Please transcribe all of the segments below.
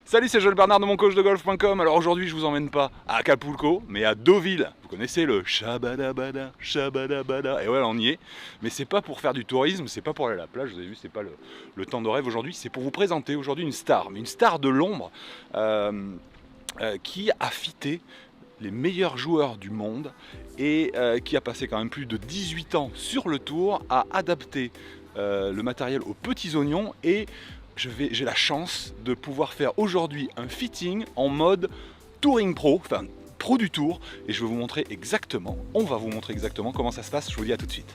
Salut, c'est Joël Bernard de moncoachdegolf.com. Alors aujourd'hui, je vous emmène pas à Acapulco, mais à Deauville. Vous connaissez le Shabadabada, Shabadabada. Et ouais, on y est. Mais c'est pas pour faire du tourisme, c'est pas pour aller à la plage. Vous avez vu, c'est pas le temps de rêve aujourd'hui. C'est pour vous présenter aujourd'hui une star, mais une star de l'ombre qui a fité les meilleurs joueurs du monde et qui a passé quand même plus de 18 ans sur le tour à adapter le matériel aux petits oignons et j'ai la chance de pouvoir faire aujourd'hui un fitting en mode Touring Pro, enfin Pro du Tour, et je vais vous montrer exactement, on va vous montrer exactement comment ça se passe, je vous dis à tout de suite.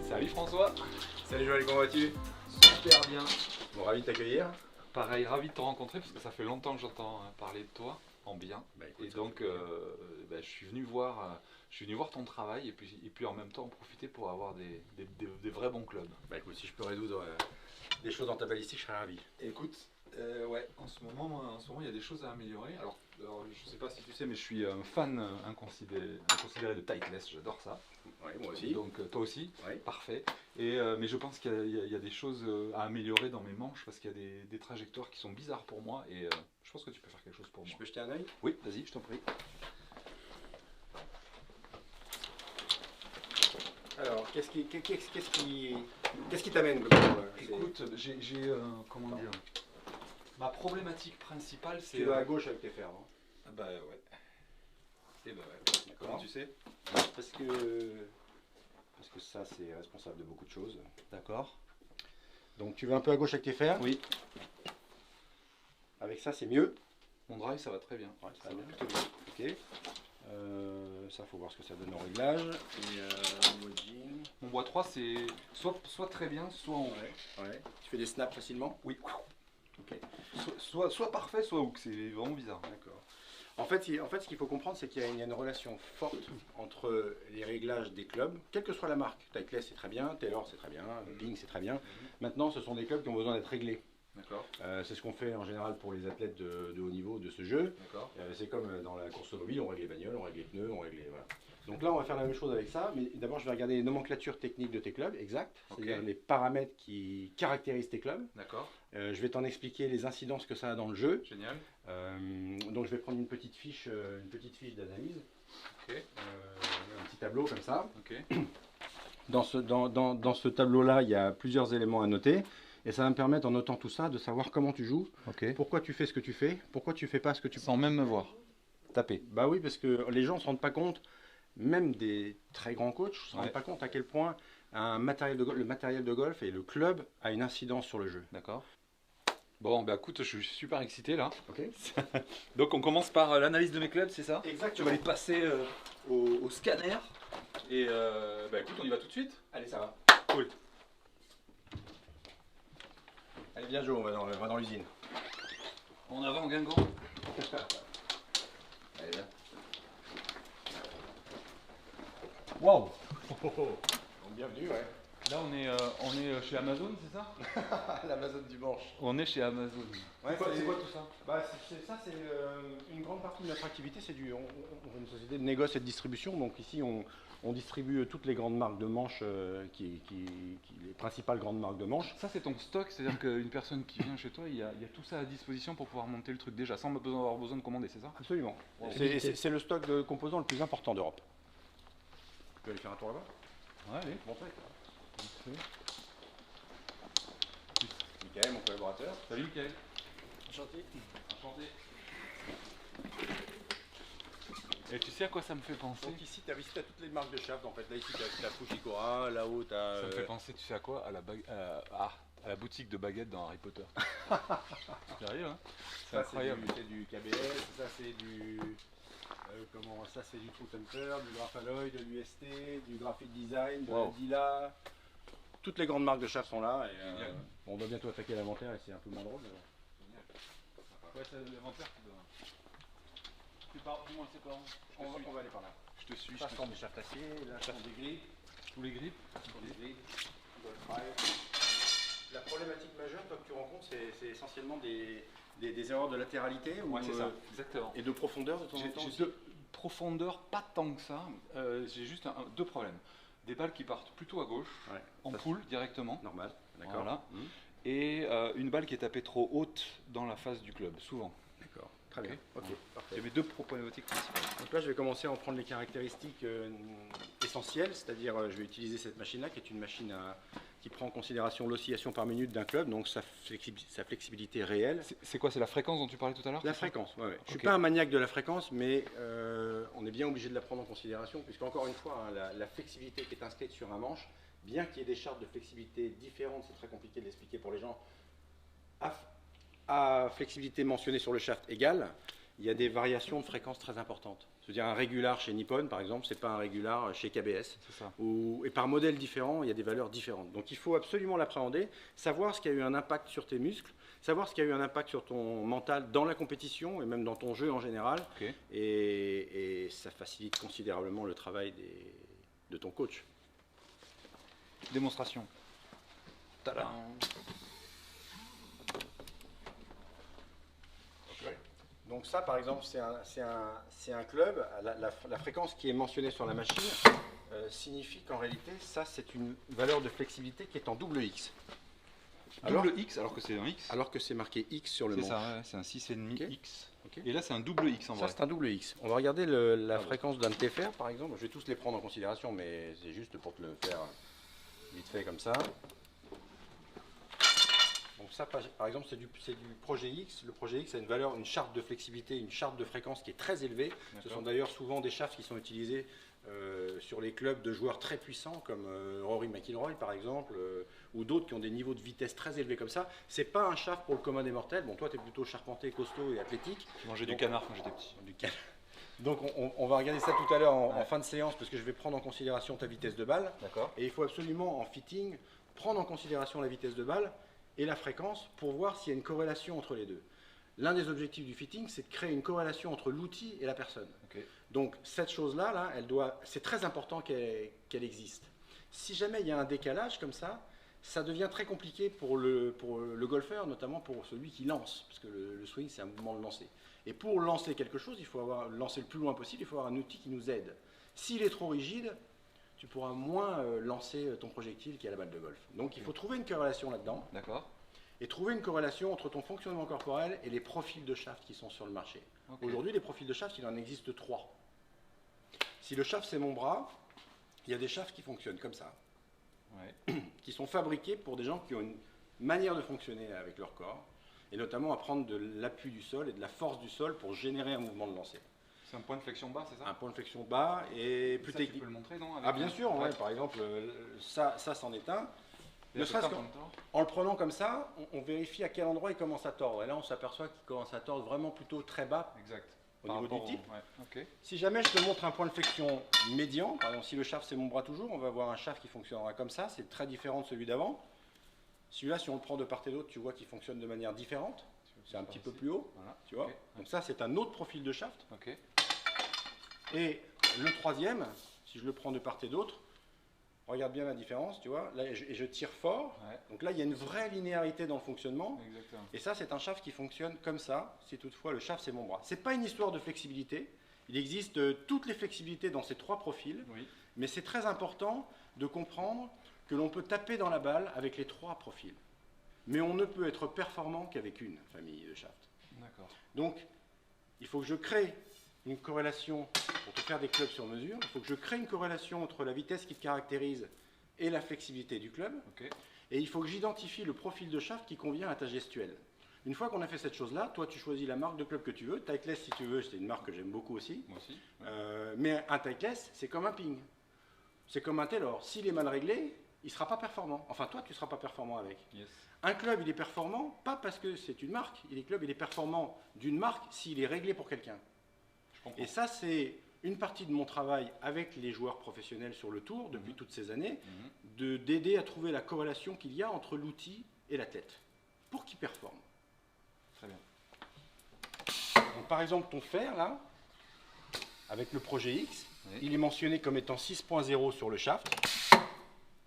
Salut François. Salut Joël, comment vas-tu? Super bien. Bon, ravi de t'accueillir. Pareil, ravi de te rencontrer parce que ça fait longtemps que j'entends parler de toi en bien. Écoute, et donc je suis venu voir ton travail et puis en même temps en profiter pour avoir des vrais bons clubs. Bah écoute, si je peux résoudre des choses dans ta balistique, je serais ravi. Écoute, ouais, en ce moment il y a des choses à améliorer. Alors je sais pas si tu sais, mais je suis un fan inconsidéré de Titleist, j'adore ça. Oui, moi aussi. Donc toi aussi, Oui. parfait. Mais je pense qu'il y a des choses à améliorer dans mes manches parce qu'il y a des trajectoires qui sont bizarres pour moi et je pense que tu peux faire quelque chose pour moi. Je peux jeter un œil? Oui, vas-y, je t'en prie. Alors, qu'est-ce qui t'amène globalement? Écoute, comment dire, ma problématique principale c'est... Tu vas à gauche avec tes fers, non? Ah bah ouais. Et bah ouais. Comment tu sais? Parce que ça, c'est responsable de beaucoup de choses. D'accord. Donc tu vas un peu à gauche avec tes fers? Oui. Avec ça, c'est mieux? Mon drive, ça va très bien. Ouais, ça va plutôt bien. Ok. Ça, faut voir ce que ça donne au réglage. Et wedging. Mon bois 3, c'est soit très bien, soit en... Ouais. Tu fais des snaps facilement? Oui. Ok. Soit parfait, soit hook, c'est vraiment bizarre. D'accord. En fait, ce qu'il faut comprendre, c'est qu'il y a une relation forte entre les réglages des clubs, quelle que soit la marque. Titleist, c'est très bien, Taylor, c'est très bien, Ping, c'est très bien. Maintenant, ce sont des clubs qui ont besoin d'être réglés. D'accord. C'est ce qu'on fait en général pour les athlètes de haut niveau de ce jeu. C'est comme dans la course automobile, on règle les bagnoles, on règle les pneus, on règle les... Voilà. Donc là, on va faire la même chose avec ça, mais d'abord, je vais regarder les nomenclatures techniques de tes clubs, exact, c'est-à-dire les paramètres qui caractérisent tes clubs. D'accord. Je vais t'en expliquer les incidences que ça a dans le jeu. Génial. Donc je vais prendre une petite fiche d'analyse, Ok. un petit tableau comme ça. Ok. Dans ce tableau-là, il y a plusieurs éléments à noter. Et ça va me permettre, en notant tout ça, de savoir comment tu joues, pourquoi tu fais ce que tu fais, pourquoi tu fais pas ce que tu fais. Sans même me voir. Taper. Bah oui, parce que les gens ne se rendent pas compte, même des très grands coachs ne se rendent pas compte à quel point le matériel de golf et le club a une incidence sur le jeu. D'accord. Bon, bah écoute, je suis super excité là. Ok. Donc on commence par l'analyse de mes clubs, c'est ça? Exactement. Tu vas les passer au scanner. Et bah écoute, on y va tout de suite. Allez, ça va. Cool. Allez, bien Joe, on va dans l'usine. En avant, Guingamp. Allez, viens. Wow. Bienvenue, ouais. Là on est chez Amazon, c'est ça? L'Amazon du Manche. On est chez Amazon. Ouais, c'est quoi tout ça? Bah, c'est une grande partie de notre activité, on est une société de négoce et de distribution, donc ici on distribue toutes les grandes marques de manches, les principales grandes marques de manches. Ça c'est ton stock, c'est-à-dire qu'une personne qui vient chez toi, il y a tout ça à disposition pour pouvoir monter le truc déjà, sans avoir besoin de commander, c'est ça? Absolument. Wow. C'est le stock de composants le plus important d'Europe. Tu veux aller faire un tour là-bas? Ouais, allez. Montrer. Michael, mon collaborateur. Salut Mickaël. Enchanté. Enchanté. Et tu sais à quoi ça me fait penser? Donc ici, tu as visité toutes les marques de shaft en fait. Là, ici, tu as Fushikura, là-haut, tu as... Ça me fait penser, tu sais à quoi? À la boutique de baguettes dans Harry Potter. Sérieux, hein? C'est incroyable. C'est du KBS, ça c'est du... ça c'est du True Hunter, du Graphaloid, de l'UST, du Graphic Design, de la Dila. Toutes les grandes marques de shaft sont là. Et, on va bientôt attaquer l'inventaire et c'est un peu moins drôle. Ouais, c'est l'inventaire qui doit... Dis-moi, c'est par où? On va aller par là. Je te suis. Ça sont des shafts acier, là ce sont des grilles. Tous les grips. Des grilles. La problématique majeure toi, que tu rencontres, c'est essentiellement des erreurs de latéralité ou, Ouais, c'est ça, exactement. et de profondeur de temps en temps aussi. De profondeur, pas tant que ça. J'ai juste deux problèmes. Des balles qui partent plutôt à gauche, Ouais, en ça, poule directement. normal, d'accord. Voilà. Et une balle qui est tapée trop haute dans la face du club, souvent. D'accord, très bien. Ok, parfait. C'est mes deux problématiques principales. Donc là, je vais commencer à en prendre les caractéristiques essentielles, c'est-à-dire je vais utiliser cette machine-là, qui est une machine qui prend en considération l'oscillation par minute d'un club, donc sa flexibilité réelle. C'est quoi? C'est la fréquence dont tu parlais tout à l'heure? La fréquence, ouais. Je ne suis Ok. pas un maniaque de la fréquence, mais on est bien obligé de la prendre en considération, puisqu'encore une fois, hein, la flexibilité qui est inscrite sur un manche, bien qu'il y ait des chartes de flexibilité différentes, c'est très compliqué de l'expliquer pour les gens, à flexibilité mentionnée sur le shaft égale, il y a des variations de fréquence très importantes. C'est-à-dire un régular chez Nippon, par exemple, c'est pas un régular chez KBS. C'est ça. Et par modèle différent, il y a des valeurs différentes. Donc il faut absolument l'appréhender, savoir ce qui a eu un impact sur tes muscles, savoir ce qui a eu un impact sur ton mental dans la compétition et même dans ton jeu en général. Ok. Et ça facilite considérablement le travail de ton coach. Démonstration. Tadam. Donc ça, par exemple, c'est un club. La fréquence qui est mentionnée sur la machine signifie qu'en réalité, ça, c'est une valeur de flexibilité qui est en double X. Double X alors que c'est un X. Alors que c'est marqué X sur le C'est manche. ça, ouais, c'est un 6,5 Ok. X. Ok. Et là, c'est un double X en Ça, vrai. c'est un double X. On va regarder la fréquence d'un de tes fers, par exemple. Je vais tous les prendre en considération, mais c'est juste pour te le faire vite fait comme ça. Donc ça, par exemple, c'est du projet X. Le projet X a une charte de flexibilité, une charte de fréquence qui est très élevée. Ce sont d'ailleurs souvent des shafts qui sont utilisés sur les clubs de joueurs très puissants, comme Rory McIlroy, par exemple, ou d'autres qui ont des niveaux de vitesse très élevés comme ça. C'est pas un shaft pour le commun des mortels. Bon, toi, tu es plutôt charpenté, costaud et athlétique. Je mangeais du canard quand j'étais petit. Donc on va regarder ça tout à l'heure en fin de séance, parce que je vais prendre en considération ta vitesse de balle. D'accord. Et il faut absolument, en fitting, prendre en considération la vitesse de balle et la fréquence pour voir s'il y a une corrélation entre les deux. L'un des objectifs du fitting, c'est de créer une corrélation entre l'outil et la personne. Okay. Donc cette chose-là, c'est très important qu'elle existe. Si jamais il y a un décalage comme ça devient très compliqué pour le golfeur, notamment pour celui qui lance, parce que le swing, c'est un mouvement de lancer. Et pour lancer quelque chose, il faut lancer le plus loin possible, il faut avoir un outil qui nous aide. S'il est trop rigide, tu pourras moins lancer ton projectile qui est la balle de golf. Donc il faut trouver une corrélation là-dedans. D'accord. Et trouver une corrélation entre ton fonctionnement corporel et les profils de shaft qui sont sur le marché. Okay. Aujourd'hui, les profils de shaft, il en existe 3. Si le shaft, c'est mon bras, il y a des shafts qui fonctionnent comme ça. Ouais. Qui sont fabriqués pour des gens qui ont une manière de fonctionner avec leur corps, et notamment à prendre de l'appui du sol et de la force du sol pour générer un mouvement de lancer. C'est un point de flexion bas, c'est ça? Un point de flexion bas et plus technique. Tu peux le montrer, non? Ah bien sûr, ouais, par exemple, ça c'en est un. Ne serait-ce qu'en le prenant comme ça, on vérifie à quel endroit il commence à tordre. Et là, on s'aperçoit qu'il commence à tordre vraiment plutôt très bas. Exact. Au niveau du type. Ouais. Okay. Si jamais je te montre un point de flexion médian, par exemple si le shaft c'est mon bras toujours, on va avoir un shaft qui fonctionnera comme ça, c'est très différent de celui d'avant. Celui-là, si on le prend de part et d'autre, tu vois qu'il fonctionne de manière différente. C'est un petit peu plus haut, voilà, tu vois. Okay. Donc ça, c'est un autre profil de shaft. Okay. Et le troisième, si je le prends de part et d'autre, regarde bien la différence, tu vois. Là, je tire fort. Ouais. Donc là, il y a une vraie linéarité dans le fonctionnement. Exactement. Et ça, c'est un shaft qui fonctionne comme ça, si toutefois le shaft, c'est mon bras. Ce n'est pas une histoire de flexibilité. Il existe toutes les flexibilités dans ces 3 profils. Oui. Mais c'est très important de comprendre que l'on peut taper dans la balle avec les 3 profils. Mais on ne peut être performant qu'avec une famille de shafts. D'accord. Donc, il faut que je crée une corrélation pour te faire des clubs sur mesure. Il faut que je crée une corrélation entre la vitesse qui te caractérise et la flexibilité du club. Okay. Et il faut que j'identifie le profil de shaft qui convient à ta gestuelle. Une fois qu'on a fait cette chose-là, toi tu choisis la marque de club que tu veux. Titleist si tu veux, c'est une marque que j'aime beaucoup aussi. Moi aussi. Mais un Titleist, c'est comme un ping. C'est comme un Taylor. S'il est mal réglé, il ne sera pas performant. Enfin, toi, tu ne seras pas performant avec. Yes. Un club, il est performant, pas parce que c'est une marque. Il est performant d'une marque s'il est réglé pour quelqu'un. Et ça, c'est une partie de mon travail avec les joueurs professionnels sur le tour depuis toutes ces années, d'aider à trouver la corrélation qu'il y a entre l'outil et l'athlète, pour qu'il performe. Très bien. Donc, par exemple, ton fer, là, avec le projet X. Oui. Il est mentionné comme étant 6.0 sur le shaft.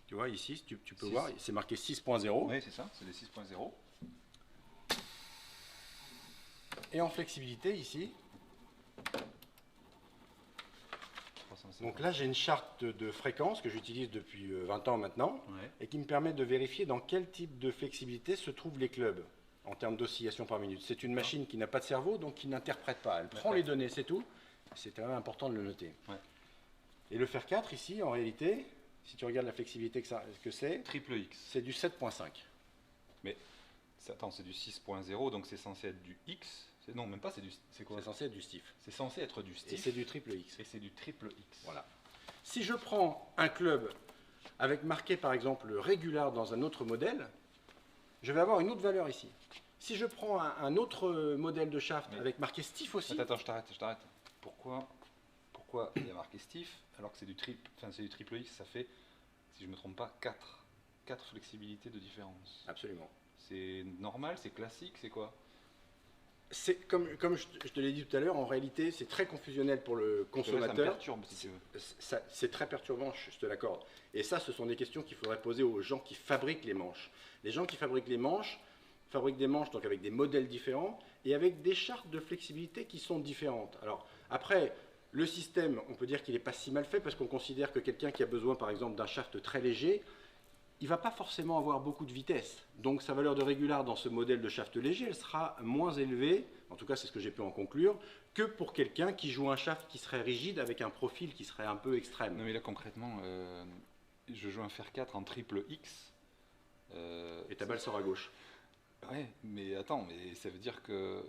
Tu vois ici, tu peux 6. voir, c'est marqué 6.0. Oui, c'est ça, c'est les 6.0. Et en flexibilité ici, 350. donc là j'ai une charte de fréquence que j'utilise depuis 20 ans maintenant Ouais. et qui me permet de vérifier dans quel type de flexibilité se trouvent les clubs en termes d'oscillation par minute. C'est une machine qui n'a pas de cerveau, donc qui n'interprète pas. Elle prend les données, c'est tout. C'est quand même important de le noter. Ouais. Et le fer 4 ici, en réalité, si tu regardes la flexibilité que c'est, Triple X. c'est du 7.5. Attends, c'est du 6.0, donc c'est censé être du X. Non, même pas, c'est quoi? C'est censé être du stiff. C'est censé être du Et stiff. c'est du triple X. Et c'est du triple X. Voilà. Si je prends un club avec marqué par exemple régular dans un autre modèle, je vais avoir une autre valeur ici. Si je prends un autre modèle de shaft avec marqué stiff aussi, Attends, je t'arrête. Pourquoi il y a marqué stiff alors que c'est du triple X, ça fait, si je ne me trompe pas, 4 flexibilités de différence. absolument. C'est normal, c'est classique, c'est quoi? C'est comme je te l'ai dit tout à l'heure, en réalité, c'est très confusionnel pour le Parce que là, ça me consommateur. perturbe, si tu veux. C'est très perturbant, je te l'accorde. Et ça, ce sont des questions qu'il faudrait poser aux gens qui fabriquent les manches. Les gens qui fabriquent les manches fabriquent des manches donc avec des modèles différents et avec des chartes de flexibilité qui sont différentes. Alors après, le système, on peut dire qu'il n'est pas si mal fait parce qu'on considère que quelqu'un qui a besoin, par exemple, d'un shaft très léger, il ne va pas forcément avoir beaucoup de vitesse. Donc sa valeur de régular dans ce modèle de shaft léger, elle sera moins élevée, en tout cas c'est ce que j'ai pu en conclure, que pour quelqu'un qui joue un shaft qui serait rigide avec un profil qui serait un peu extrême. Non mais là concrètement, je joue un fer 4 en triple X. Et ta balle sort à gauche. Ouais, mais attends, mais ça veut dire que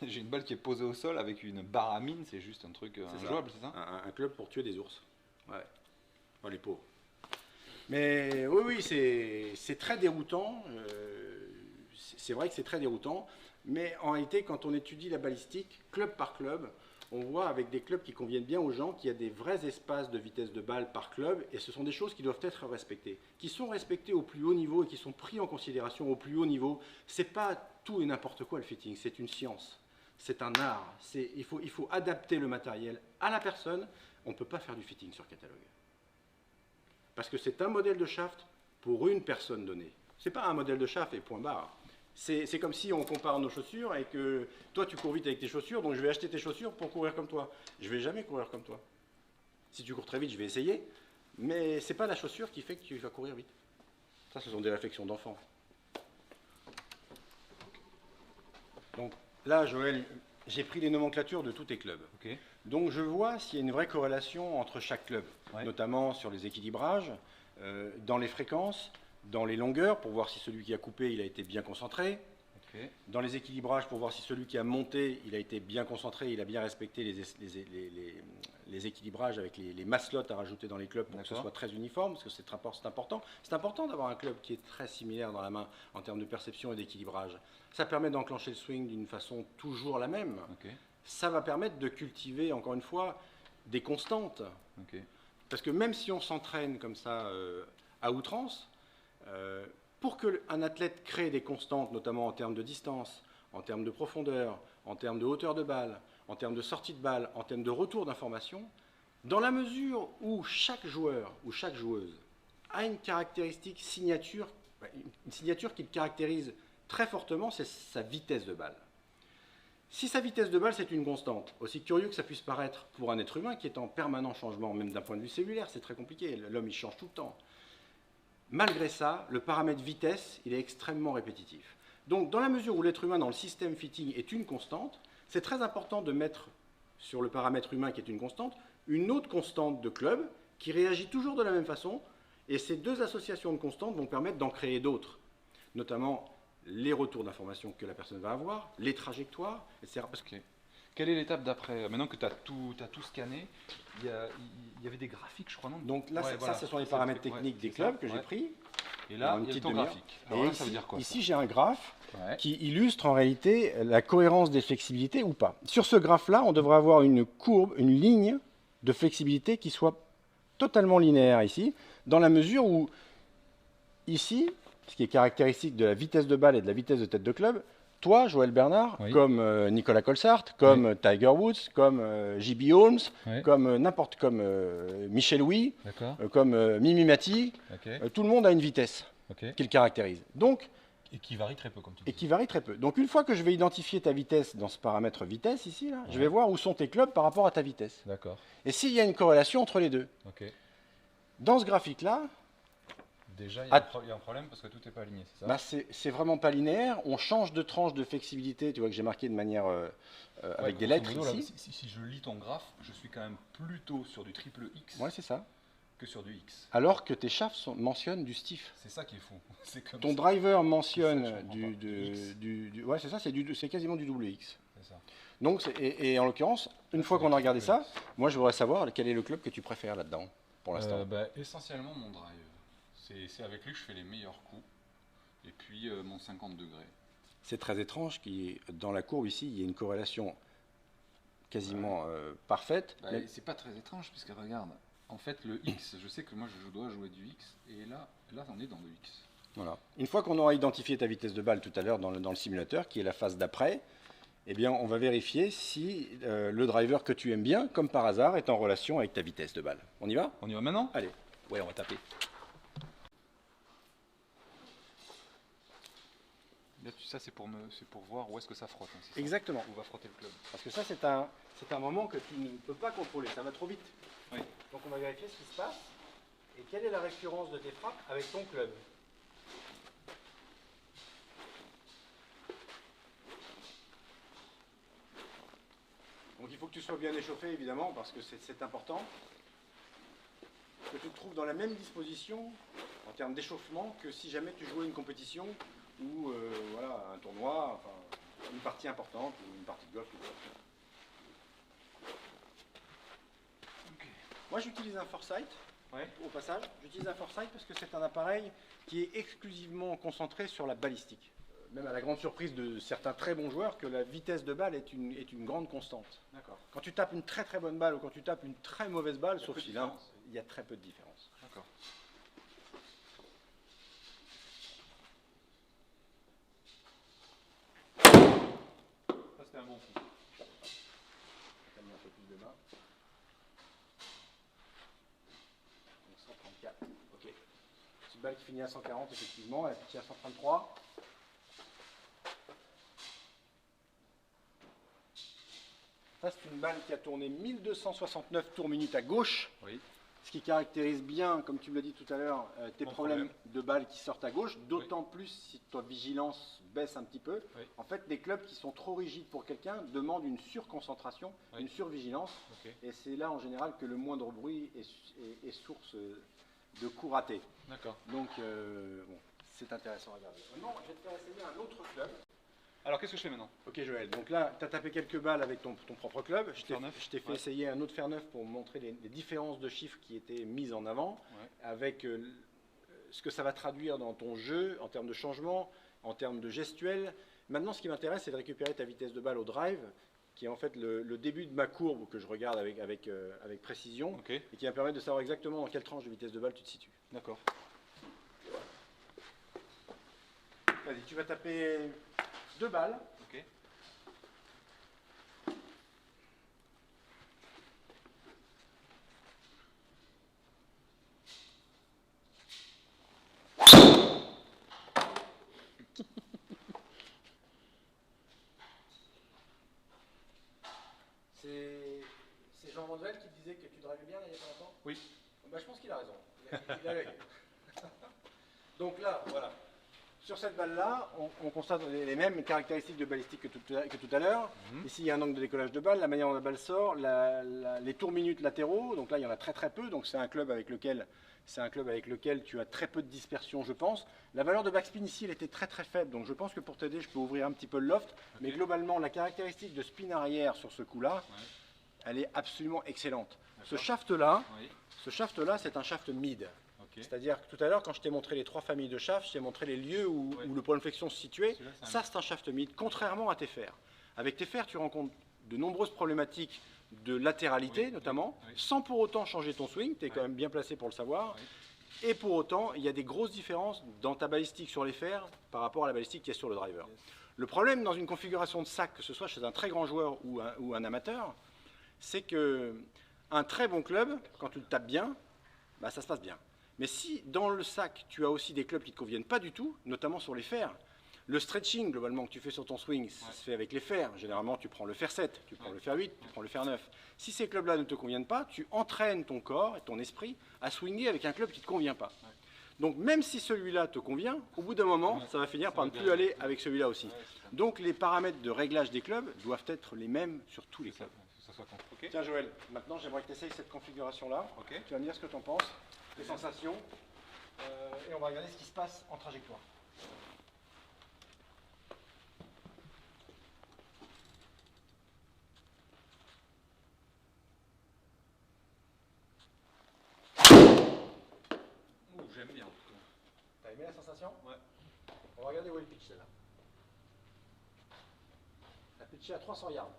j'ai une balle qui est posée au sol avec une barre à mine, c'est juste un truc injouable, c'est ça? Un club pour tuer des ours. Ouais. Oh, les pauvres. Mais oui, c'est très déroutant. C'est vrai que c'est très déroutant. Mais en réalité, quand on étudie la balistique, club par club, on voit avec des clubs qui conviennent bien aux gens qu'il y a des vrais espaces de vitesse de balle par club. Et ce sont des choses qui doivent être respectées. Qui sont respectées au plus haut niveau et qui sont pris en considération au plus haut niveau. C'est pas tout et n'importe quoi le fitting. C'est une science. C'est un art. Il faut adapter le matériel à la personne. On ne peut pas faire du fitting sur catalogue. Parce que c'est un modèle de shaft pour une personne donnée. Ce n'est pas un modèle de shaft et point barre. C'est comme si on compare nos chaussures et que toi tu cours vite avec tes chaussures, donc je vais acheter tes chaussures pour courir comme toi. Je ne vais jamais courir comme toi. Si tu cours très vite, je vais essayer, mais ce n'est pas la chaussure qui fait que tu vas courir vite. Ça, ce sont des réflexions d'enfants. Donc là, Joël, j'ai pris les nomenclatures de tous tes clubs. Ok. Donc je vois s'il y a une vraie corrélation entre chaque club, notamment sur les équilibrages, dans les fréquences, dans les longueurs, pour voir si celui qui a coupé, il a été bien concentré, dans les équilibrages, pour voir si celui qui a monté, il a été bien concentré, il a bien respecté les équilibrages avec les maslots à rajouter dans les clubs pour que ce soit très uniforme, parce que c'est important. C'est important d'avoir un club qui est très similaire dans la main en termes de perception et d'équilibrage. Ça permet d'enclencher le swing d'une façon toujours la même. Ça va permettre de cultiver, encore une fois, des constantes. Parce que même si on s'entraîne comme ça à outrance, pour qu'un athlète crée des constantes, notamment en termes de distance, en termes de profondeur, en termes de hauteur de balle, en termes de sortie de balle, en termes de retour d'information, dans la mesure où chaque joueur ou chaque joueuse a une caractéristique signature, une signature qui le caractérise très fortement, c'est sa vitesse de balle. Si sa vitesse de balle, c'est une constante, aussi curieux que ça puisse paraître pour un être humain qui est en permanent changement, même d'un point de vue cellulaire, c'est très compliqué, l'homme il change tout le temps. Malgré ça, le paramètre vitesse, il est extrêmement répétitif. Donc, dans la mesure où l'être humain dans le système fitting est une constante, c'est très important de mettre sur le paramètre humain qui est une constante, une autre constante de club qui réagit toujours de la même façon, et ces deux associations de constantes vont permettre d'en créer d'autres, notamment les retours d'informations que la personne va avoir, les trajectoires, etc. Quelle est l'étape d'après? Maintenant que tu as tout scanné, il y avait des graphiques, je crois, non? Donc là, ce sont les paramètres techniques des clubs que j'ai pris. Et là, il y a ton graphique. Alors là, ça veut dire quoi? Ici, j'ai un graphe qui illustre en réalité la cohérence des flexibilités ou pas. Sur ce graphe-là, on devrait avoir une courbe, une ligne de flexibilité qui soit totalement linéaire ici, dans la mesure où, ici, ce qui est caractéristique de la vitesse de balle et de la vitesse de tête de club, toi, Joël Bernard, Oui. comme Nicolas Colsart, comme Tiger Woods, comme J.B. Holmes, Ouais. comme Michel Louis, D'accord. comme Mimi Mati, Ok. tout le monde a une vitesse Ok. qui le caractérise. Donc, Et qui varie très peu, comme tu et dis. qui varie très peu. Donc une fois que je vais identifier ta vitesse dans ce paramètre vitesse ici, là, je vais Ouais. voir où sont tes clubs par rapport à ta vitesse. D'accord. Et s'il y a une corrélation entre les deux. Ok. Dans ce graphique-là, Déjà, il Ah. y a un problème parce que tout n'est pas aligné, c'est ça? bah, c'est vraiment pas linéaire. On change de tranche de flexibilité. Tu vois que j'ai marqué de manière avec des grosso lettres modo, là, ici. si je lis ton graphe, je suis quand même plutôt sur du triple X Ouais, c'est ça. que sur du X. Alors que tes shafts mentionnent du stiff. C'est ça qui est fou. C'est comme Ton ça. driver C'est ça que mentionne je comprends pas. Du X. ouais, c'est ça, c'est quasiment du double X. C'est ça. Donc, et en l'occurrence, une fois qu'on a regardé ça, moi je voudrais savoir quel est le club que tu préfères là-dedans, pour l'instant. Essentiellement mon drive. C'est avec lui que je fais les meilleurs coups. Et puis mon 50 degrés. C'est très étrange qu'il dans la courbe ici, il y ait une corrélation quasiment parfaite. Mais- C'est pas très étrange puisque regarde, en fait le X, je sais que moi je dois jouer du X et là on est dans le X. Voilà. Une fois qu'on aura identifié ta vitesse de balle tout à l'heure dans le simulateur, qui est la phase d'après, eh bien, on va vérifier si le driver que tu aimes bien, comme par hasard, est en relation avec ta vitesse de balle. On y va? On y va maintenant? Allez. Ouais, on va taper. Là, ça c'est pour voir où est-ce que ça frotte. Hein, c'est ça Exactement. Où va frotter le club. Parce que ça, c'est un moment que tu ne peux pas contrôler. Ça va trop vite. Oui. Donc, on va vérifier ce qui se passe et quelle est la récurrence de tes frappes avec ton club. Donc, il faut que tu sois bien échauffé, évidemment, parce que c'est important. Que tu te trouves dans la même disposition en termes d'échauffement que si jamais tu jouais une compétition ou voilà, un tournoi, enfin, une partie importante ou une partie de golf. Moi, j'utilise un Foresight. Ouais. Au passage, j'utilise un Foresight parce que c'est un appareil qui est exclusivement concentré sur la balistique. Même à la grande surprise de certains très bons joueurs, que la vitesse de balle est une grande constante. D'accord. Quand tu tapes une très très bonne balle ou quand tu tapes une très mauvaise balle, sauf si là, il y a très peu de différence. D'accord. Ça c'était un bon coup. T'as mis un peu plus de main. Donc 134. Ok. Petite balle qui finit à 140 effectivement, elle finit à 133. Ça, c'est une balle qui a tourné 1269 tours minutes à gauche, Oui. ce qui caractérise bien, comme tu me l'as dit tout à l'heure, tes Mon problèmes problème. de balles qui sortent à gauche, d'autant plus si ta vigilance baisse un petit peu. Oui. En fait, des clubs qui sont trop rigides pour quelqu'un demandent une surconcentration, Oui. une survigilance, Ok. et c'est là en général que le moindre bruit est source de coups ratés. D'accord. Donc, bon, c'est intéressant à regarder. Maintenant, je vais te faire essayer un autre club. Alors qu'est-ce que je fais maintenant? Ok Joël, donc là, tu as tapé quelques balles avec ton propre club. Je Fer neuf. t'ai fait Ouais. essayer un autre fer neuf pour montrer les différences de chiffres qui étaient mises en avant, Ouais. avec ce que ça va traduire dans ton jeu, en termes de changement, en termes de gestuelle. Maintenant, ce qui m'intéresse, c'est de récupérer ta vitesse de balle au drive, qui est en fait le début de ma courbe que je regarde avec précision, Ok. et qui va me permettre de savoir exactement dans quelle tranche de vitesse de balle tu te situes. D'accord. Vas-y, tu vas taper 2 balles. Ok. C'est Jean Vandel qui disait que tu drivais bien là, il y a pas longtemps. Oui. Bah, je pense qu'il a raison. Il a l'œil. Donc là, voilà. Sur cette balle-là, on constate les mêmes caractéristiques de balistique que tout à l'heure. Mhm. Ici, il y a un angle de décollage de balle, la manière dont la balle sort, les tours minutes latéraux. Donc là, il y en a très très peu. Donc c'est un club avec lequel tu as très peu de dispersion, je pense. La valeur de backspin ici, elle était très très faible. Donc je pense que pour t'aider, je peux ouvrir un petit peu le loft. Mais globalement, la caractéristique de spin arrière sur ce coup-là, elle est absolument excellente. Ce shaft-là, Oui. c'est un shaft mid. Ok. C'est-à-dire que tout à l'heure, quand je t'ai montré les 3 familles de shafts, je t'ai montré les lieux où le point de flexion se situait. Celui-là, c'est un Ça, c'est un shaft mid, contrairement à tes fers. Avec tes fers, tu rencontres de nombreuses problématiques de latéralité, Oui, notamment, oui. sans pour autant changer ton swing. Tu es quand même bien placé pour le savoir. Oui. Et pour autant, il y a des grosses différences dans ta balistique sur les fers par rapport à la balistique qui est sur le driver. Yes. Le problème dans une configuration de sac, que ce soit chez un très grand joueur ou un amateur, c'est qu'un très bon club, quand tu le tapes bien, bah, ça se passe bien. Mais si dans le sac, tu as aussi des clubs qui ne te conviennent pas du tout, notamment sur les fers, le stretching, globalement, que tu fais sur ton swing, ça se fait avec les fers. Généralement, tu prends le fer 7, tu prends le fer 8, tu prends le fer 9. Si ces clubs-là ne te conviennent pas, tu entraînes ton corps et ton esprit à swinger avec un club qui ne te convient pas. Donc, même si celui-là te convient, au bout d'un moment, ça va finir par ne plus aller avec celui-là aussi. Donc, les paramètres de réglage des clubs doivent être les mêmes sur tous les clubs. Okay. Tiens, Joël, maintenant, j'aimerais que tu essayes cette configuration-là. Okay. Tu vas me dire ce que tu en penses, les sensations, et on va regarder ce qui se passe en trajectoire. J'aime bien en tout cas. T'as aimé la sensation? Ouais. On va regarder où est le pitch celle-là. La pitch est à 300 yards.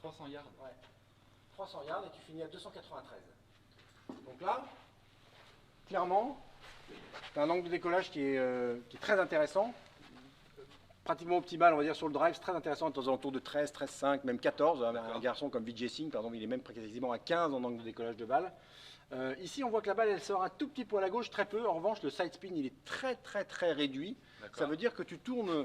300 yards. Ouais. 300 yards et tu finis à 293. Donc là, clairement, tu as un angle de décollage qui est très intéressant. Pratiquement optimal, on va dire, sur le drive, c'est très intéressant, aux alentours de 13, 13,5, même 14. Un garçon comme Vijay Singh, par exemple, il est même quasiment à 15 en angle de décollage de balle. Ici, on voit que la balle, elle sort un tout petit peu à la gauche, très peu. En revanche, le side spin, il est très réduit. Ça veut dire que tu tournes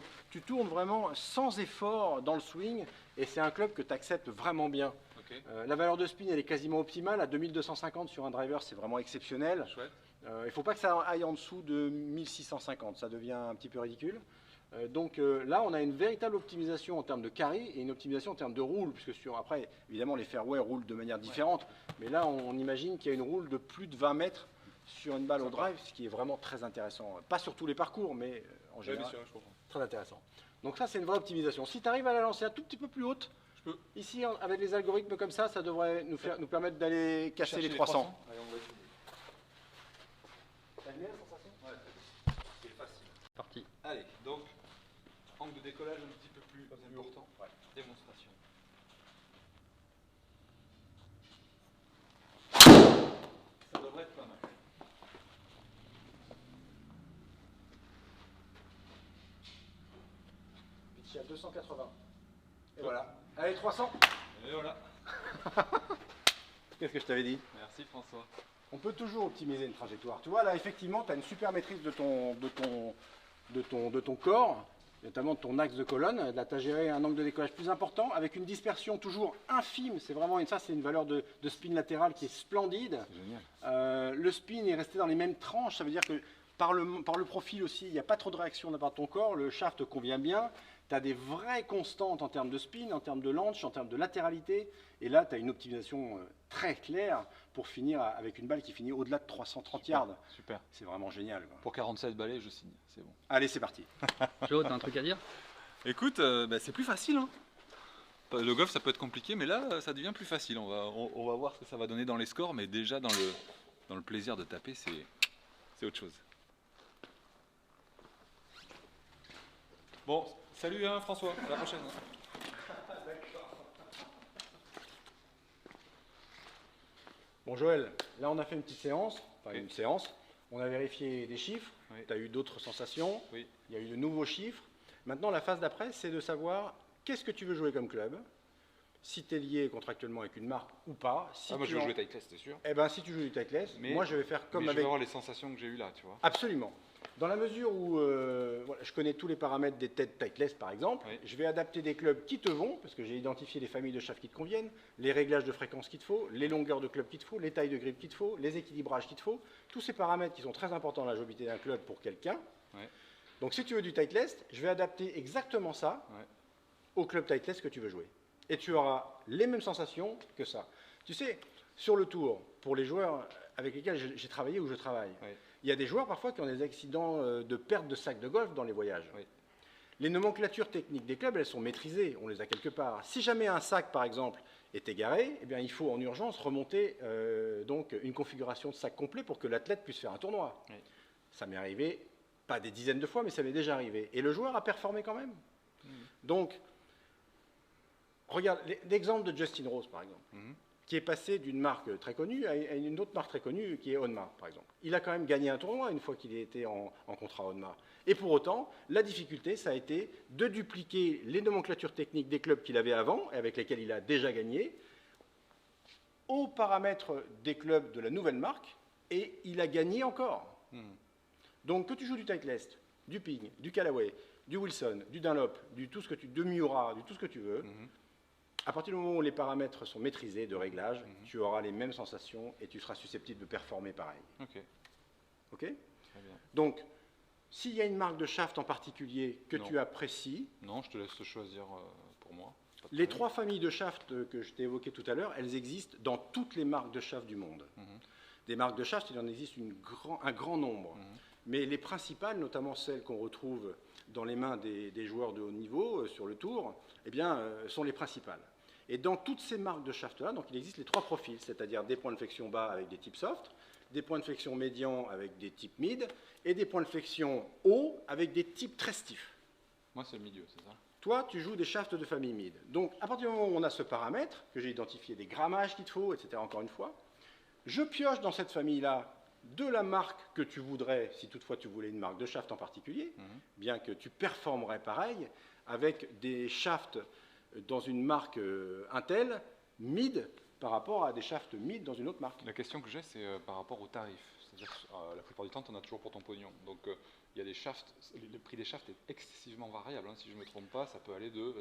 vraiment sans effort dans le swing, et c'est un club que tu acceptes vraiment bien. Okay. La valeur de spin, elle est quasiment optimale. À 2250 sur un driver, c'est vraiment exceptionnel. Chouette. Il ne faut pas que ça aille en dessous de 1650, ça devient un petit peu ridicule. Donc là, on a une véritable optimisation en termes de carry et une optimisation en termes de roule, puisque après, évidemment, les fairways roulent de manière différente, mais là, on imagine qu'il y a une roule de plus de 20 mètres sur une balle au drive, ce qui est vraiment très intéressant. Pas sur tous les parcours, mais en général, bien sûr, je comprends. très intéressant. Donc ça, c'est une vraie optimisation. Si tu arrives à la lancer un tout petit peu plus haute, ici, avec les algorithmes comme ça devrait nous permettre d'aller casser les 300. Allez, on va essayer. T'as aimé la sensation? Ouais, c'est facile. Parti. Allez, donc, angle de décollage un petit peu plus important. Ouais. Démonstration. Ça devrait être pas mal. Pitch à 280. Et voilà. Allez, 300. Et voilà. Qu'est-ce que je t'avais dit? Merci François. On peut toujours optimiser une trajectoire. Tu vois, là, effectivement, tu as une super maîtrise de ton corps, notamment de ton axe de colonne. Là, tu as géré un angle de décollage plus important, avec une dispersion toujours infime. C'est vraiment ça, c'est une valeur de spin latéral qui est splendide. C'est génial. Le spin est resté dans les mêmes tranches. Ça veut dire que par le profil aussi, il n'y a pas trop de réaction de la part de ton corps. Le shaft te convient bien. Tu as des vraies constantes en termes de spin, en termes de launch, en termes de latéralité. Et là, tu as une optimisation très claire pour finir avec une balle qui finit au-delà de 330 yards. Super. C'est vraiment génial, quoi. Pour 47 balais, je signe. C'est bon. Allez, c'est parti. Joe, t'as un truc à dire? Écoute, c'est plus facile. Hein. Le golf, ça peut être compliqué, mais là, ça devient plus facile. On va voir ce que ça va donner dans les scores, mais déjà dans le plaisir de taper, c'est autre chose. Bon, salut hein, François, à la prochaine. Bon, Joël, là, on a fait une petite séance. Enfin, Oui. une séance. On a vérifié des chiffres. Oui. Tu as eu d'autres sensations. Oui. Il y a eu de nouveaux chiffres. Maintenant, la phase d'après, c'est de savoir qu'est-ce que tu veux jouer comme club. Si tu es lié contractuellement avec une marque ou pas. Si Moi, tu je vais en- jouer Titleist, c'est sûr. Eh ben, si tu joues du Titleist, Mais- moi, je vais faire comme Mais je vais avec... avoir les sensations que j'ai eues là, tu vois. Absolument. Dans la mesure où voilà, je connais tous les paramètres des têtes Titleist, par exemple, Oui. je vais adapter des clubs qui te vont, parce que j'ai identifié les familles de shafts qui te conviennent, les réglages de fréquence qu'il te faut, les longueurs de club qu'il te faut, les tailles de grip qu'il te faut, les équilibrages qu'il te faut, tous ces paramètres qui sont très importants dans la jouabilité d'un club pour quelqu'un. Ouais. Donc si tu veux du Titleist, je vais adapter exactement ça Ouais. au club Titleist que tu veux jouer. Et tu auras les mêmes sensations que ça. Tu sais, sur le tour, pour les joueurs avec lesquels j'ai travaillé ou je travaille, Ouais. il y a des joueurs parfois qui ont des accidents de perte de sac de golf dans les voyages. Oui. Les nomenclatures techniques des clubs, elles sont maîtrisées, on les a quelque part. Si jamais un sac, par exemple, est égaré, eh bien, il faut en urgence remonter donc une configuration de sac complet pour que l'athlète puisse faire un tournoi. Oui. Ça m'est arrivé, pas des dizaines de fois, mais ça m'est déjà arrivé. Et le joueur a performé quand même. Donc, regarde l'exemple de Justin Rose, par exemple. qui est passé d'une marque très connue à une autre marque très connue qui est Onma, par exemple. Il a quand même gagné un tournoi une fois qu'il était en contrat Onma. Et pour autant, la difficulté, ça a été de dupliquer les nomenclatures techniques des clubs qu'il avait avant, et avec lesquels il a déjà gagné, aux paramètres des clubs de la nouvelle marque, et il a gagné encore. Donc que tu joues du Titleist, du Ping, du Callaway, du Wilson, du Dunlop, du Miura, du tout ce que tu veux, à partir du moment où les paramètres sont maîtrisés de réglage, tu auras les mêmes sensations et tu seras susceptible de performer pareil. Ok. Très bien. Donc, s'il y a une marque de shaft en particulier que tu apprécies... Non, je te laisse choisir pour moi. Les 3 familles de shaft que je t'ai évoquées tout à l'heure, elles existent dans toutes les marques de shaft du monde. Des marques de shaft, il en existe un grand nombre. Mais les principales, notamment celles qu'on retrouve dans les mains des joueurs de haut niveau sur le tour, eh bien, sont les principales. Et dans toutes ces marques de shaft-là, donc il existe les 3 profils, c'est-à-dire des points de flexion bas avec des types soft, des points de flexion médians avec des types mid, et des points de flexion hauts avec des types très stiffs. Moi, c'est le milieu, c'est ça? Toi, tu joues des shafts de famille mid. Donc, à partir du moment où on a ce paramètre, que j'ai identifié des grammages qu'il te faut, etc., encore une fois, je pioche dans cette famille-là de la marque que tu voudrais, si toutefois tu voulais une marque de shaft en particulier, bien que tu performerais pareil, avec des shafts dans une marque Intel, mid, par rapport à des shafts mid dans une autre marque. La question que j'ai, c'est par rapport au tarif. C'est-à-dire que la plupart du temps, tu en as toujours pour ton pognon. Donc, il y a des shafts, le prix des shafts est excessivement variable. Si je ne me trompe pas, ça peut aller de...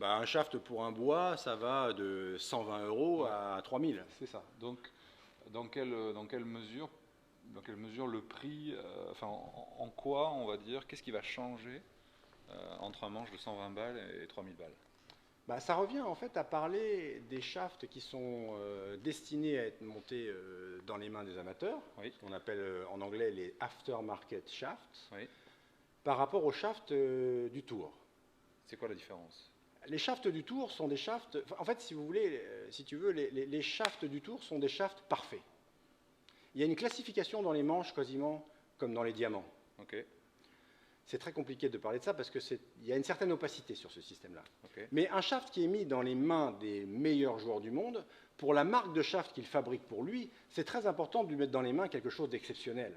Un shaft pour un bois, ça va de 120 € à 3000. C'est ça. Donc, dans quelle mesure le prix, en quoi, on va dire, qu'est-ce qui va changer entre un manche de 120 balles et 3000 balles? Ça revient en fait à parler des shafts qui sont destinés à être montés dans les mains des amateurs, ce qu'on appelle en anglais les aftermarket shafts, par rapport aux shafts du tour. C'est quoi la différence? Les shafts du tour sont des shafts, en fait si vous voulez, si tu veux, les shafts du tour sont des shafts parfaits. Il y a une classification dans les manches quasiment comme dans les diamants. C'est très compliqué de parler de ça parce qu'il y a une certaine opacité sur ce système-là. Mais un shaft qui est mis dans les mains des meilleurs joueurs du monde, pour la marque de shaft qu'il fabrique pour lui, c'est très important de lui mettre dans les mains quelque chose d'exceptionnel.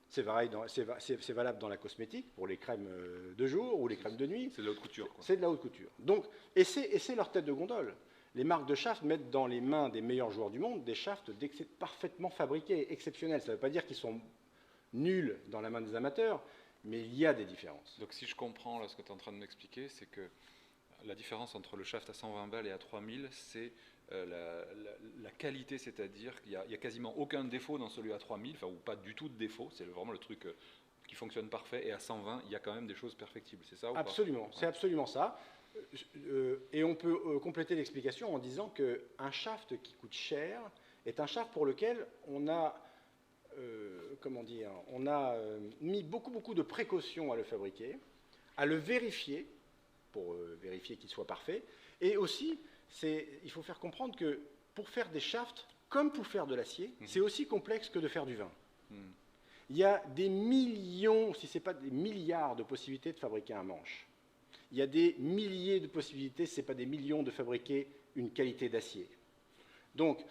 C'est valable dans la cosmétique, pour les crèmes de jour ou les crèmes de nuit. C'est de la haute couture. C'est de la haute couture. Donc, et c'est leur tête de gondole. Les marques de shaft mettent dans les mains des meilleurs joueurs du monde des shafts parfaitement fabriqués, exceptionnels. Ça ne veut pas dire qu'ils sont nuls dans la main des amateurs, mais il y a des différences. Donc si je comprends là, ce que tu es en train de m'expliquer, c'est que la différence entre le shaft à 120 balles et à 3000, c'est la qualité, c'est-à-dire qu'il n'y a quasiment aucun défaut dans celui à 3000, ou pas du tout de défaut, c'est vraiment le truc qui fonctionne parfait, et à 120, il y a quand même des choses perfectibles, c'est ça ou Absolument, c'est absolument ça. Et on peut compléter l'explication en disant qu'un shaft qui coûte cher est un shaft pour lequel on a... on a mis beaucoup de précautions à le fabriquer, à le vérifier, pour vérifier qu'il soit parfait. Et aussi, il faut faire comprendre que pour faire des shafts, comme pour faire de l'acier, c'est aussi complexe que de faire du vin. Il y a des millions, si ce n'est pas des milliards de possibilités de fabriquer un manche. Il y a des milliers de possibilités, si ce n'est pas des millions, de fabriquer une qualité d'acier. Donc,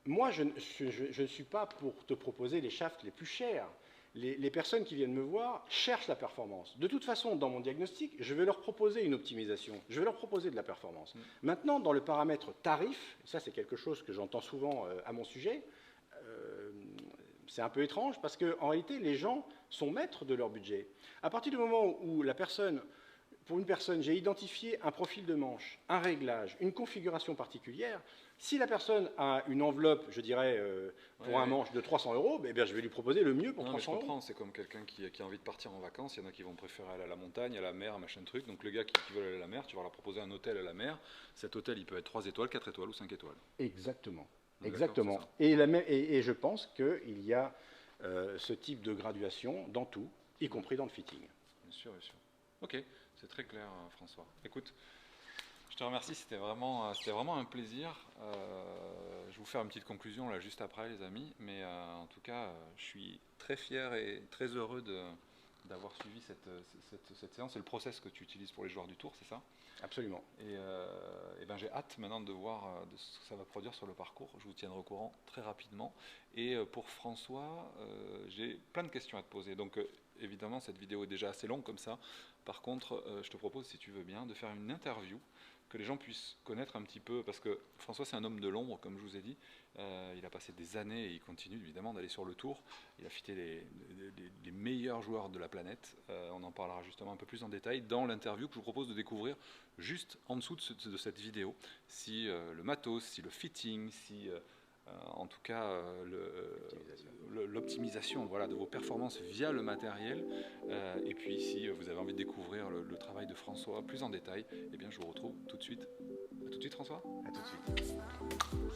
moi, je ne suis pas pour te proposer les shafts les plus chers. Les personnes qui viennent me voir cherchent la performance. De toute façon, dans mon diagnostic, je vais leur proposer une optimisation. Je vais leur proposer de la performance. Maintenant, dans le paramètre tarif, ça c'est quelque chose que j'entends souvent à mon sujet, c'est un peu étrange parce qu'en réalité, les gens sont maîtres de leur budget. À partir du moment où pour une personne, j'ai identifié un profil de manche, un réglage, une configuration particulière. Si la personne a une enveloppe, je dirais, pour un manche de 300 €, eh bien, je vais lui proposer le mieux pour 300 €. Je comprends, c'est comme quelqu'un qui a envie de partir en vacances. Il y en a qui vont préférer aller à la montagne, à la mer, à machin truc. Donc le gars qui veut aller à la mer, tu vas leur proposer un hôtel à la mer. Cet hôtel, il peut être 3 étoiles, 4 étoiles ou 5 étoiles. Exactement. Exactement. Et je pense qu'il y a ce type de graduation dans tout, y compris dans le fitting. Bien sûr, bien sûr. Ok, c'est très clair, François. Écoute, je te remercie, c'était vraiment un plaisir. Je vais vous faire une petite conclusion là juste après, les amis. Mais en tout cas, je suis très fier et très heureux d'avoir suivi cette séance et le process que tu utilises pour les joueurs du tour, c'est ça? Absolument. Et ben j'ai hâte maintenant de voir de ce que ça va produire sur le parcours. Je vous tiendrai au courant très rapidement. Et pour François, j'ai plein de questions à te poser. Donc évidemment, cette vidéo est déjà assez longue comme ça. Par contre, je te propose, si tu veux bien, de faire une interview, que les gens puissent connaître un petit peu, parce que François c'est un homme de l'ombre, comme je vous ai dit. Il a passé des années et il continue évidemment d'aller sur le tour. Il a fité les meilleurs joueurs de la planète. On en parlera justement un peu plus en détail dans l'interview que je vous propose de découvrir juste en dessous de cette vidéo. Si le matos, si le fitting, si en tout cas l'optimisation voilà, de vos performances via le matériel. Et puis si vous avez envie de découvrir le travail de François plus en détail, eh bien je vous retrouve tout de suite. À tout de suite François. À tout de suite.